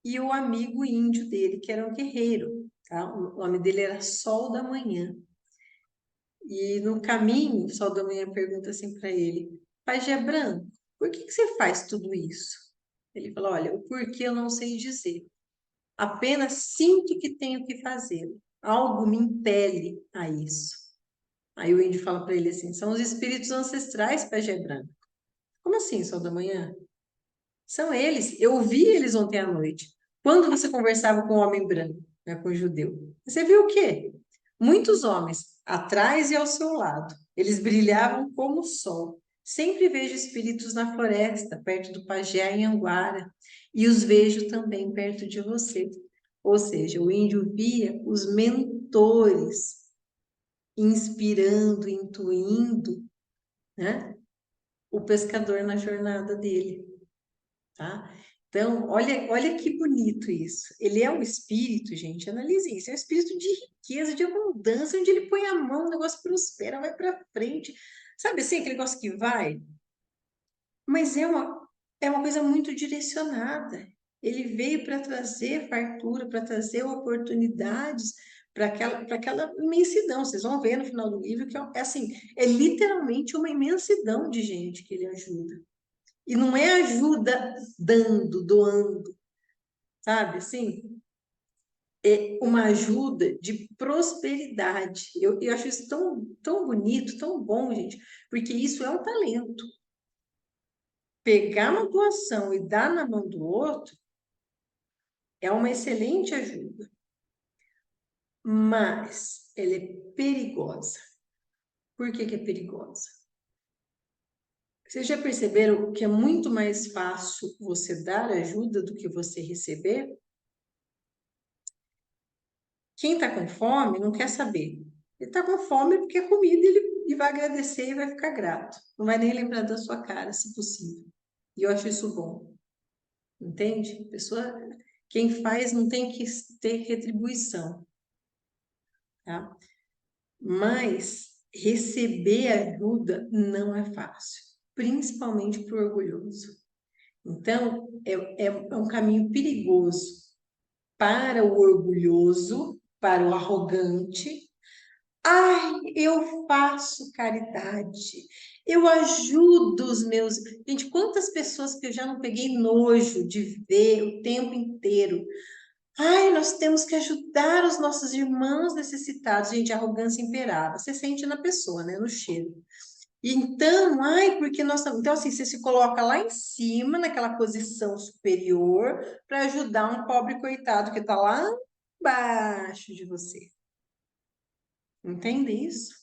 e o amigo índio dele, que era um guerreiro, tá? O nome dele era Sol da Manhã. E no caminho, o Sol da Manhã pergunta assim para ele: Pajé Branco, por que você faz tudo isso? Ele fala: Olha, o porquê eu não sei dizer. Apenas sinto que tenho que fazê-lo. Algo me impele a isso. Aí o índio fala para ele assim: São os espíritos ancestrais, Pajé Branco. Como assim, Sol da Manhã? São eles. Eu vi eles ontem à noite. Quando você conversava com o homem branco, né, com o judeu, você viu o quê? Muitos homens, atrás e ao seu lado. Eles brilhavam como o sol. Sempre vejo espíritos na floresta, perto do pajé em Anguara, e os vejo também perto de você. Ou seja, o índio via os mentores inspirando, intuindo, né, o pescador na jornada dele, tá? Então, olha que bonito isso. Ele é um espírito, gente, analise isso. É um espírito de riqueza, de abundância, onde ele põe a mão, o negócio prospera, vai para frente. Sabe assim, aquele negócio que vai? Mas é uma coisa muito direcionada. Ele veio para trazer fartura, para trazer oportunidades para aquela imensidão. Vocês vão ver no final do livro que é assim, é literalmente uma imensidão de gente que ele ajuda. E não é ajuda dando, doando, sabe? Assim, é uma ajuda de prosperidade. Eu acho isso tão, tão bonito, tão bom, gente, porque isso é um talento. Pegar uma doação e dar na mão do outro É uma excelente ajuda, mas ela é perigosa. Por que que é perigosa? Vocês já perceberam que é muito mais fácil você dar ajuda do que você receber? Quem está com fome não quer saber. Ele está com fome porque é comida, ele vai agradecer e vai ficar grato. Não vai nem lembrar da sua cara, se possível. E eu acho isso bom. Entende? Quem faz não tem que ter retribuição, tá? Mas receber ajuda não é fácil, principalmente para o orgulhoso. Então, é um caminho perigoso para o orgulhoso, para o arrogante. Ai, eu faço caridade, eu ajudo os meus. Gente, quantas pessoas que eu já não peguei nojo de ver o tempo inteiro. Ai, nós temos que ajudar os nossos irmãos necessitados. Gente, arrogância imperava. Você sente na pessoa, né? No cheiro. E então, ai, porque nós. Então, assim, você se coloca lá em cima, naquela posição superior, para ajudar um pobre coitado que está lá embaixo de você. Entende isso?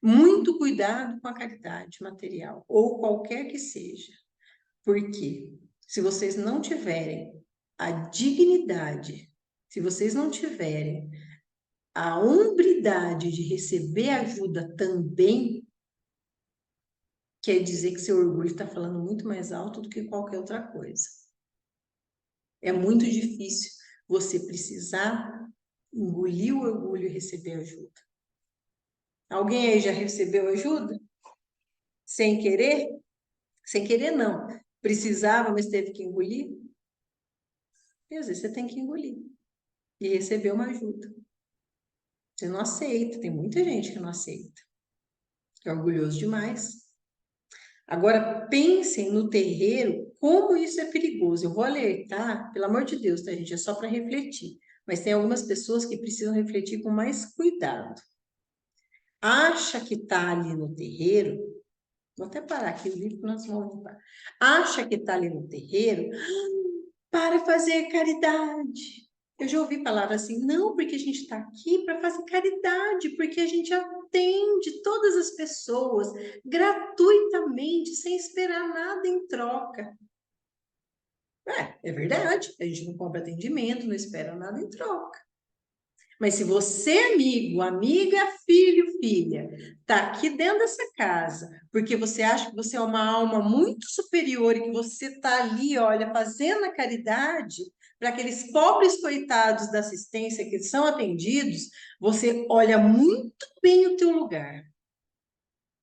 Muito cuidado com a caridade material, ou qualquer que seja. Porque se vocês não tiverem a dignidade, se vocês não tiverem a hombridade de receber ajuda também, quer dizer que seu orgulho está falando muito mais alto do que qualquer outra coisa. É muito difícil você precisar engolir o orgulho e receber ajuda. Alguém aí já recebeu ajuda? Sem querer? Sem querer, não. Precisava, mas teve que engolir? E às vezes você tem que engolir e receber uma ajuda. Você não aceita, tem muita gente que não aceita. É orgulhoso demais. Agora, pensem no terreiro, como isso é perigoso. Eu vou alertar, pelo amor de Deus, tá, gente? É só para refletir. Mas tem algumas pessoas que precisam refletir com mais cuidado. Acha que está ali no terreiro, vou até parar aqui o livro que nós vamos voltar. Acha que está ali no terreiro para fazer caridade. Eu já ouvi palavras assim, não, porque a gente está aqui para fazer caridade, porque a gente atende todas as pessoas gratuitamente, sem esperar nada em troca. É verdade, a gente não compra atendimento, não espera nada em troca. Mas se você, amigo, amiga, filho, filha, está aqui dentro dessa casa, porque você acha que você é uma alma muito superior e que você está ali, olha, fazendo a caridade para aqueles pobres coitados da assistência que são atendidos, você olha muito bem o teu lugar.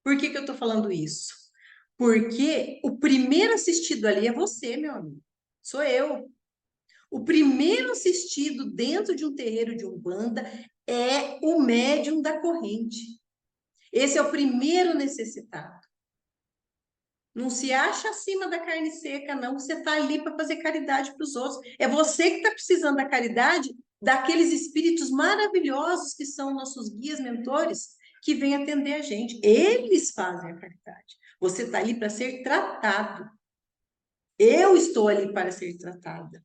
Por que que eu estou falando isso? Porque o primeiro assistido ali é você, meu amigo. Sou eu. O primeiro assistido dentro de um terreiro de Umbanda é o médium da corrente. Esse é o primeiro necessitado. Não se acha acima da carne seca, não. Você está ali para fazer caridade para os outros. É você que está precisando da caridade daqueles espíritos maravilhosos que são nossos guias, mentores, que vêm atender a gente. Eles fazem a caridade. Você está ali para ser tratado. Eu estou ali para ser tratada.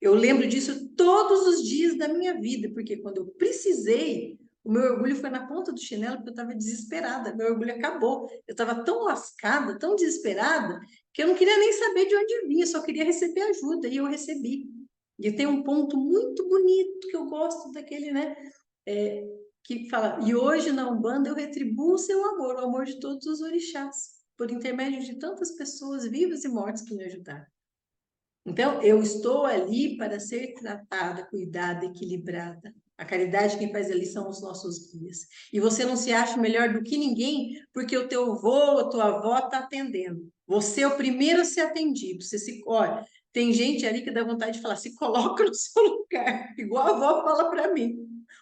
Eu lembro disso todos os dias da minha vida, porque quando eu precisei, o meu orgulho foi na ponta do chinelo, porque eu estava desesperada, meu orgulho acabou. Eu estava tão lascada, tão desesperada, que eu não queria nem saber de onde vinha, só queria receber ajuda, e eu recebi. E tem um ponto muito bonito que eu gosto daquele, né? Que fala, e hoje na Umbanda eu retribuo o seu amor, o amor de todos os orixás, por intermédio de tantas pessoas vivas e mortas que me ajudaram. Então, eu estou ali para ser tratada, cuidada, equilibrada. A caridade quem faz ali são os nossos guias. E você não se acha melhor do que ninguém porque o teu avô ou tua avó está atendendo. Você é o primeiro a ser atendido. Olha, tem gente ali que dá vontade de falar, se coloca no seu lugar, igual a avó fala para mim.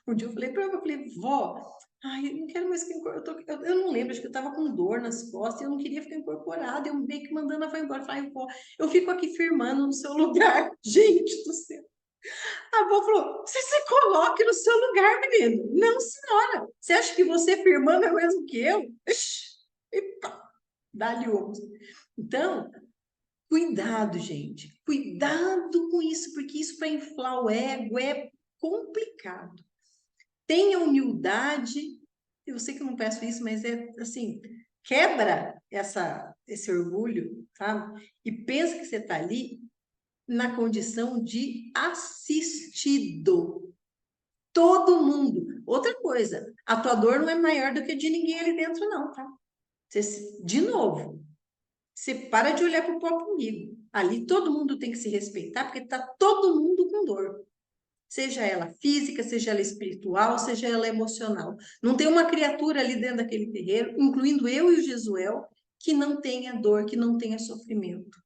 Um dia eu falei para ela, eu falei, vó, ai, eu não quero mais que eu não lembro, acho que eu estava com dor nas costas e eu não queria ficar incorporada. Eu meio que mandando a avó embora. Eu falei, vó, eu fico aqui firmando no seu lugar. Gente do céu. A avó falou, você se coloque no seu lugar, menino. Não, senhora. Você acha que você firmando é o mesmo que eu? Ixi, e pá, dá-lhe ombros. Então, Cuidado, gente. Cuidado com isso, porque isso para inflar o ego é complicado. Tenha humildade. Eu sei que eu não peço isso, mas é assim, quebra esse orgulho, sabe? E pensa que você está ali na condição de assistido. Todo mundo. Outra coisa, a tua dor não é maior do que a de ninguém ali dentro, não, tá? Você, de novo, você para de olhar para o próprio umbigo. Ali todo mundo tem que se respeitar, porque está todo mundo com dor. Seja ela física, seja ela espiritual, seja ela emocional. Não tem uma criatura ali dentro daquele terreiro, incluindo eu e o Jesuel, que não tenha dor, que não tenha sofrimento.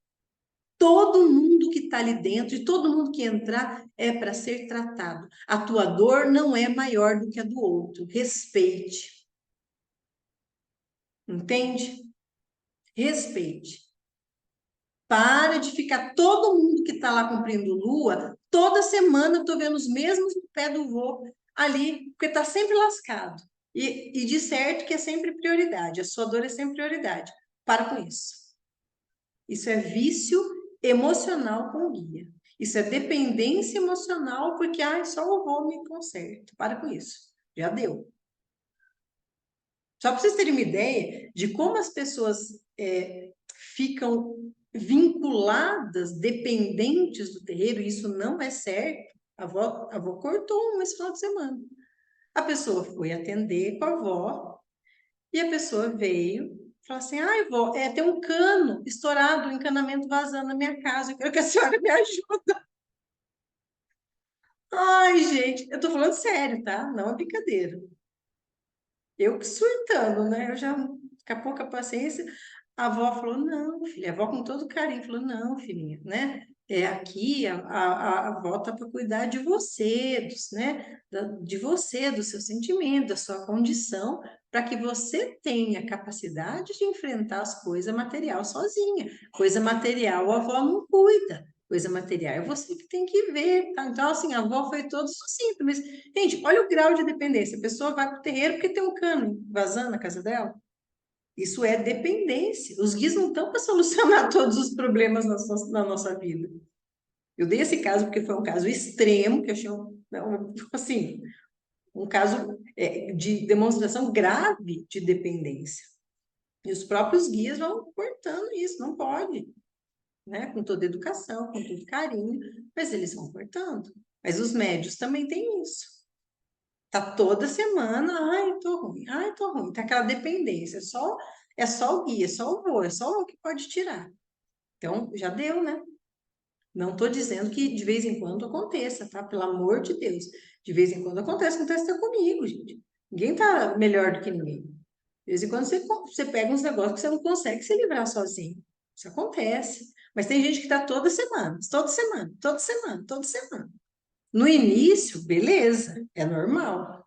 Todo mundo que está ali dentro e todo mundo que entrar é para ser tratado. A tua dor não é maior do que a do outro. Respeite. Entende? Respeite. Para de ficar todo mundo que está lá cumprindo lua, toda semana eu estou vendo os mesmos no pé do vô ali, porque está sempre lascado. E de certo que é sempre prioridade, a sua dor é sempre prioridade. Para com isso. Isso é vício emocional com guia. Isso é dependência emocional, porque só o vô me conserta. Para com isso. Já deu. Só para vocês terem uma ideia de como as pessoas ficam vinculadas, dependentes do terreiro, e isso não é certo. A avó cortou esse final de semana. A pessoa foi atender com a avó e a pessoa veio e falou assim: ai, vó, tem um cano estourado, um encanamento vazando na minha casa, eu quero que a senhora me ajude. Ai, gente, eu tô falando sério, tá? Não é brincadeira. Eu que surtando, né? Eu já, daqui a pouco a paciência, a avó falou, não, filha, a avó com todo carinho falou, não, filhinha, né? É aqui, a avó tá para cuidar de você, né? De você, do seu sentimento, da sua condição, para que você tenha capacidade de enfrentar as coisas material sozinha. Coisa material a avó não cuida. Coisa material é você que tem que ver, tá? Então, assim, a avó foi todo sucinto, mas, gente, olha o grau de dependência. A pessoa vai para o terreiro porque tem um cano vazando na casa dela. Isso é dependência. Os guias não estão para solucionar todos os problemas na nossa vida. Eu dei esse caso porque foi um caso extremo, que eu achei, assim, um caso de demonstração grave de dependência. E os próprios guias vão cortando isso, não pode, né? Com toda educação, com todo carinho, mas eles vão cortando. Mas os médios também têm isso. Tá toda semana, ai, tô ruim. Tá aquela dependência, é só o guia, é só o vô que pode tirar. Então, já deu, né? Não tô dizendo que de vez em quando aconteça, tá? Pelo amor de Deus. De vez em quando acontece até comigo, gente. Ninguém tá melhor do que ninguém. De vez em quando você pega uns negócios que você não consegue se livrar sozinho. Isso acontece. Mas tem gente que tá toda semana, toda semana, toda semana, toda semana. No início, beleza, é normal,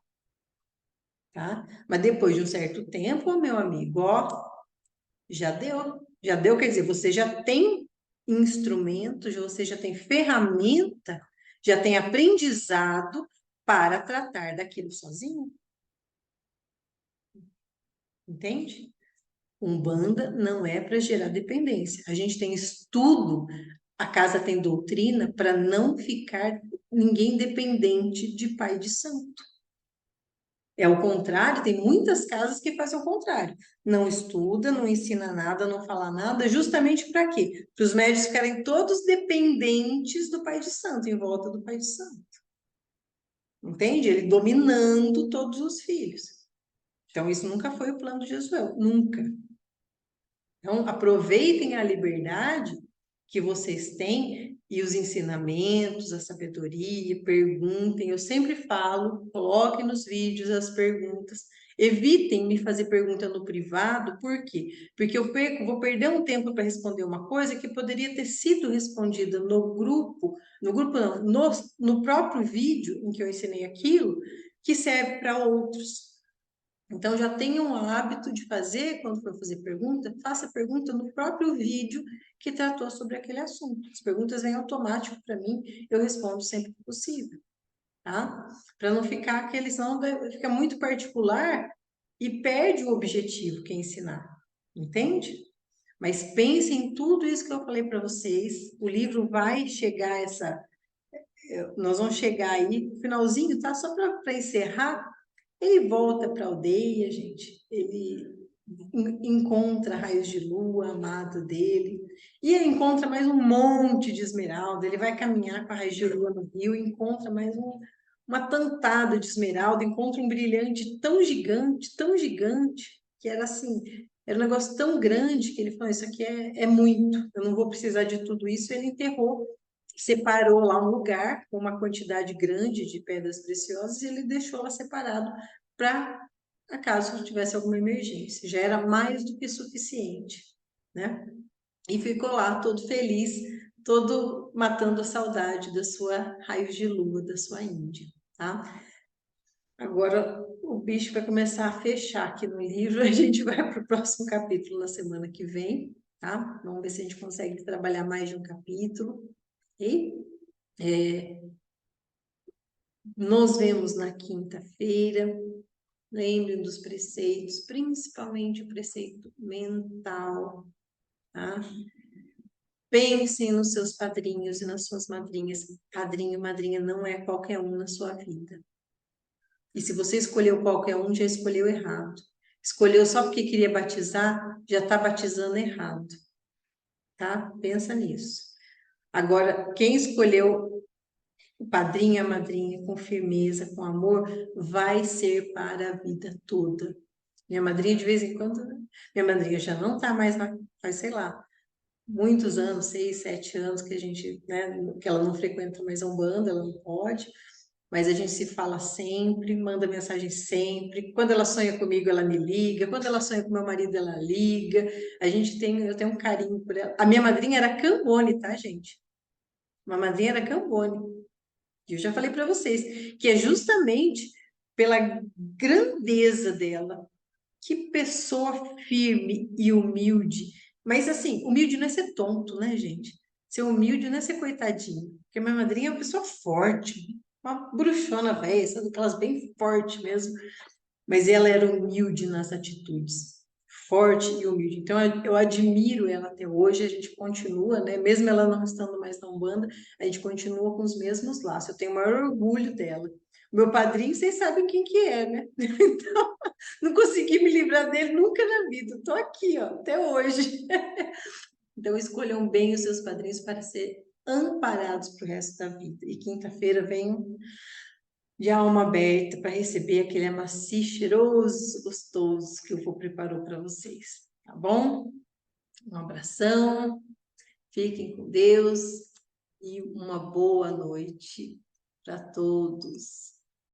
tá? Mas depois de um certo tempo, meu amigo, ó, já deu. Já deu, quer dizer, você já tem instrumentos, você já tem ferramenta, já tem aprendizado para tratar daquilo sozinho. Entende? Umbanda não é para gerar dependência. A gente tem estudo, a casa tem doutrina para não ficar ninguém dependente de pai de santo. É o contrário, tem muitas casas que fazem o contrário. Não estuda, não ensina nada, não fala nada, justamente para quê? Para os médicos ficarem todos dependentes do pai de santo, em volta do pai de santo. Entende? Ele dominando todos os filhos. Então, isso nunca foi o plano de Jesuel, nunca. Então, aproveitem a liberdade que vocês têm e os ensinamentos, a sabedoria, perguntem. Eu sempre falo, coloquem nos vídeos as perguntas. Evitem me fazer pergunta no privado, por quê? Porque vou perder um tempo para responder uma coisa que poderia ter sido respondida no grupo não, no próprio vídeo em que eu ensinei aquilo, que serve para outros. Então, já tenha um hábito de fazer, quando for fazer pergunta, faça pergunta no próprio vídeo que tratou sobre aquele assunto. As perguntas vêm automático para mim, eu respondo sempre que possível, tá? Para não ficar aquele, senão fica muito particular e perde o objetivo que é ensinar, entende? Mas pensem em tudo isso que eu falei para vocês. O livro vai chegar a essa. Nós vamos chegar aí, no finalzinho, tá? Só para encerrar. Ele volta para a aldeia, gente. Ele encontra raios de lua, amado dele, e ele encontra mais um monte de esmeralda. Ele vai caminhar com a raiz de lua no rio e encontra mais uma tantada de esmeralda, encontra um brilhante tão gigante, que era assim, era um negócio tão grande que ele falou: Isso aqui é muito, eu não vou precisar de tudo isso. Ele enterrou, separou lá um lugar com uma quantidade grande de pedras preciosas e ele deixou lá separado para acaso tivesse alguma emergência. Já era mais do que suficiente, né? E ficou lá todo feliz, todo matando a saudade da sua raios de lua, da sua Índia, tá? Agora o bicho vai começar a fechar aqui no livro, a gente vai para o próximo capítulo na semana que vem, tá? Vamos ver se a gente consegue trabalhar mais de um capítulo. E nos vemos na quinta-feira. Lembrem dos preceitos, principalmente o preceito mental, tá? Pensem nos seus padrinhos e nas suas madrinhas. Padrinho e madrinha não é qualquer um na sua vida. E se você escolheu qualquer um, já escolheu errado. Escolheu só porque queria batizar, já está batizando errado, tá? Pensa nisso. Agora, quem escolheu o padrinho e a madrinha com firmeza, com amor, vai ser para a vida toda. Minha madrinha, de vez em quando, minha madrinha já não está mais lá, faz, sei lá, muitos anos, 6, 7 anos que a gente, né, que ela não frequenta mais a Umbanda, ela não pode, mas a gente se fala sempre, manda mensagem sempre. Quando ela sonha comigo, ela me liga. Quando ela sonha com meu marido, ela liga. Eu tenho um carinho por ela. A minha madrinha era Cambone, tá, gente? Uma madrinha era Cambone. E eu já falei para vocês que é justamente pela grandeza dela. Que pessoa firme e humilde. Mas assim, humilde não é ser tonto, né, gente? Ser humilde não é ser coitadinho. Porque minha madrinha é uma pessoa forte, uma bruxona velha, sabe? Aquelas bem forte mesmo. Mas ela era humilde nas atitudes. Forte e humilde. Então eu admiro ela até hoje, a gente continua, né? Mesmo ela não estando mais na Umbanda, a gente continua com os mesmos laços. Eu tenho o maior orgulho dela. O meu padrinho, vocês sabem quem que é, né? Então, não consegui me livrar dele nunca na vida. Estou aqui, ó, até hoje. Então, escolham bem os seus padrinhos para ser amparados para o resto da vida. E quinta-feira venham de alma aberta para receber aquele amaci cheiroso, gostoso que eu vou preparou para vocês. Tá bom? Um abração, fiquem com Deus e uma boa noite para todos.